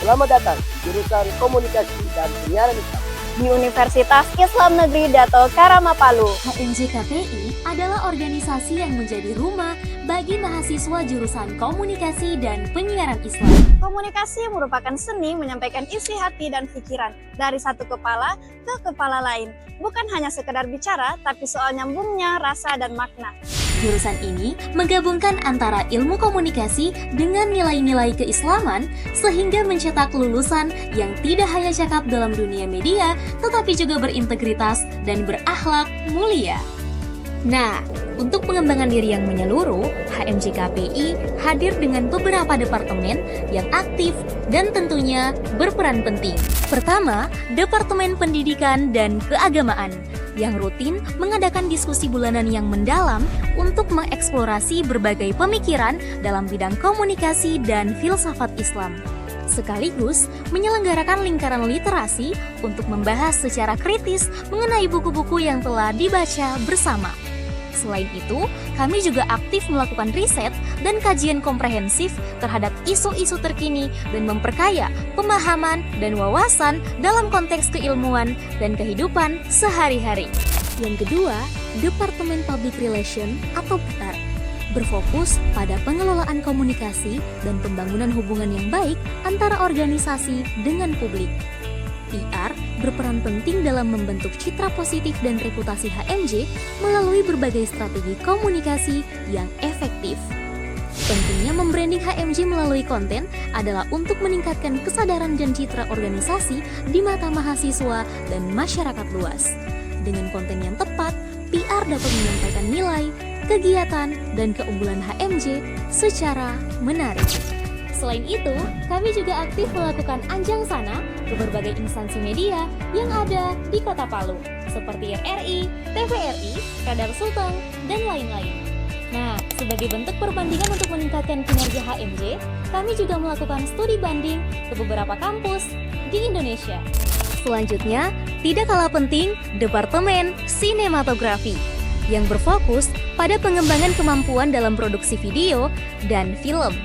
Selamat datang jurusan Komunikasi dan Penyiaran Islam di Universitas Islam Negeri Dato Karama Palu. HMJ KPI adalah organisasi yang menjadi rumah bagi mahasiswa jurusan Komunikasi dan Penyiaran Islam. Komunikasi merupakan seni menyampaikan isi hati dan pikiran dari satu kepala ke kepala lain. Bukan hanya sekedar bicara, tapi soal nyambungnya rasa dan makna. Jurusan ini menggabungkan antara ilmu komunikasi dengan nilai-nilai keislaman sehingga mencetak lulusan yang tidak hanya cakap dalam dunia media, tetapi juga berintegritas dan berakhlak mulia. Nah, untuk pengembangan diri yang menyeluruh, HMJ KPI hadir dengan beberapa departemen yang aktif dan tentunya berperan penting. Pertama, Departemen Pendidikan dan Keagamaan yang rutin mengadakan diskusi bulanan yang mendalam untuk mengeksplorasi berbagai pemikiran dalam bidang komunikasi dan filsafat Islam. Sekaligus menyelenggarakan lingkaran literasi untuk membahas secara kritis mengenai buku-buku yang telah dibaca bersama. Selain itu, kami juga aktif melakukan riset dan kajian komprehensif terhadap isu-isu terkini dan memperkaya pemahaman dan wawasan dalam konteks keilmuan dan kehidupan sehari-hari. Yang kedua, Departemen Public Relation atau PR berfokus pada pengelolaan komunikasi dan pembangunan hubungan yang baik antara organisasi dengan publik. PR berperan penting dalam membentuk citra positif dan reputasi HMJ melalui berbagai strategi komunikasi yang efektif. Pentingnya membranding HMJ melalui konten adalah untuk meningkatkan kesadaran dan citra organisasi di mata mahasiswa dan masyarakat luas. Dengan konten yang tepat, PR dapat menyampaikan nilai, kegiatan, dan keunggulan HMJ secara menarik. Selain itu, kami juga aktif melakukan anjang sana ke berbagai instansi media yang ada di Kota Palu, seperti RRI, TVRI, Radar Sulteng, dan lain-lain. Nah, sebagai bentuk perbandingan untuk meningkatkan kinerja HMJ, kami juga melakukan studi banding ke beberapa kampus di Indonesia. Selanjutnya, tidak kalah penting, Departemen Sinematografi yang berfokus pada pengembangan kemampuan dalam produksi video dan film.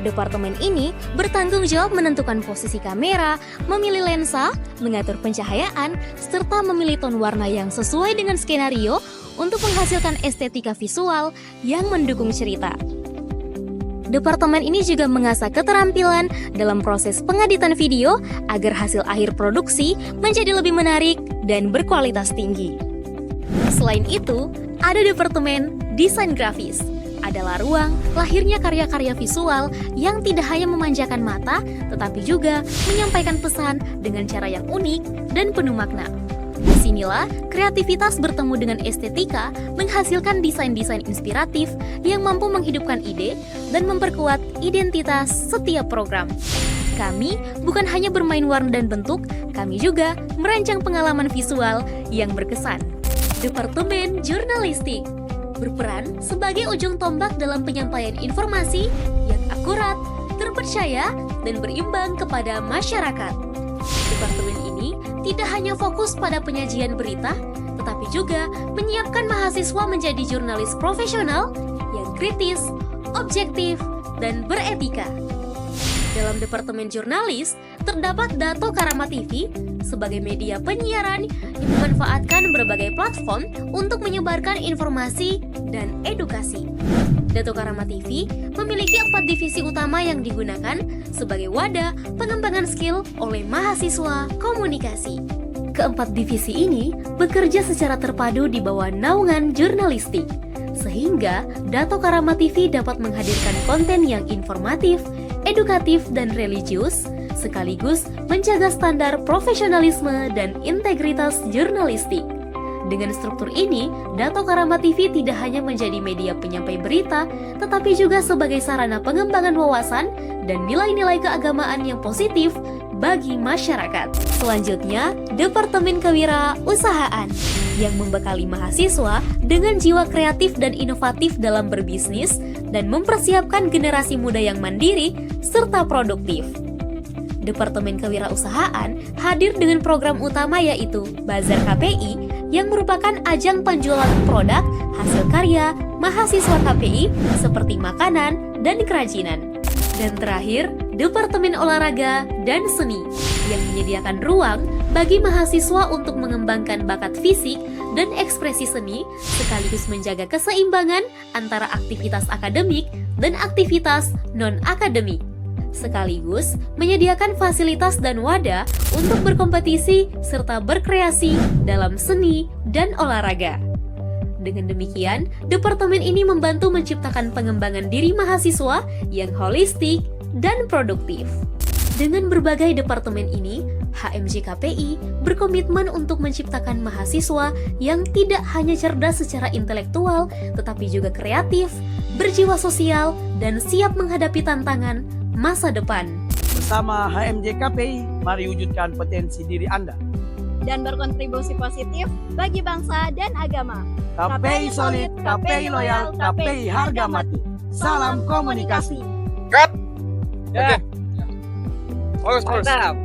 Departemen ini bertanggung jawab menentukan posisi kamera, memilih lensa, mengatur pencahayaan, serta memilih ton warna yang sesuai dengan skenario untuk menghasilkan estetika visual yang mendukung cerita. Departemen ini juga mengasah keterampilan dalam proses pengeditan video agar hasil akhir produksi menjadi lebih menarik dan berkualitas tinggi. Selain itu, ada Departemen Desain Grafis. Adalah ruang lahirnya karya-karya visual yang tidak hanya memanjakan mata, tetapi juga menyampaikan pesan dengan cara yang unik dan penuh makna. Disinilah kreativitas bertemu dengan estetika menghasilkan desain-desain inspiratif yang mampu menghidupkan ide dan memperkuat identitas setiap program. Kami bukan hanya bermain warna dan bentuk, kami juga merancang pengalaman visual yang berkesan. Departemen Jurnalistik berperan sebagai ujung tombak dalam penyampaian informasi yang akurat, terpercaya, dan berimbang kepada masyarakat. Departemen ini tidak hanya fokus pada penyajian berita, tetapi juga menyiapkan mahasiswa menjadi jurnalis profesional yang kritis, objektif, dan beretika. Dalam Departemen Jurnalis, terdapat Dato Karama TV sebagai media penyiaran yang memanfaatkan berbagai platform untuk menyebarkan informasi dan edukasi. Dato Karama TV memiliki 4 divisi utama yang digunakan sebagai wadah pengembangan skill oleh mahasiswa komunikasi. Keempat divisi ini bekerja secara terpadu di bawah naungan jurnalistik, sehingga Dato Karama TV dapat menghadirkan konten yang informatif, edukatif, dan religius, sekaligus menjaga standar profesionalisme dan integritas jurnalistik. Dengan struktur ini, Dato Karama TV tidak hanya menjadi media penyampai berita, tetapi juga sebagai sarana pengembangan wawasan dan nilai-nilai keagamaan yang positif bagi masyarakat. Selanjutnya, Departemen Kewirausahaan yang membekali mahasiswa dengan jiwa kreatif dan inovatif dalam berbisnis dan mempersiapkan generasi muda yang mandiri serta produktif. Departemen Kewirausahaan hadir dengan program utama yaitu Bazar KPI yang merupakan ajang penjualan produk hasil karya mahasiswa KPI seperti makanan dan kerajinan. Dan terakhir, Departemen Olahraga dan Seni yang menyediakan ruang bagi mahasiswa untuk mengembangkan bakat fisik dan ekspresi seni sekaligus menjaga keseimbangan antara aktivitas akademik dan aktivitas non-akademik. Sekaligus menyediakan fasilitas dan wadah untuk berkompetisi serta berkreasi dalam seni dan olahraga. Dengan demikian, departemen ini membantu menciptakan pengembangan diri mahasiswa yang holistik dan produktif. Dengan berbagai departemen ini, HMJ KPI berkomitmen untuk menciptakan mahasiswa yang tidak hanya cerdas secara intelektual, tetapi juga kreatif, berjiwa sosial, dan siap menghadapi tantangan masa depan. Bersama HMJ KPI, mari wujudkan potensi diri Anda. Dan berkontribusi positif bagi bangsa dan agama. KPI solid, KPI loyal, KPI harga mati. Salam komunikasi. Cut. Ya. Mantap.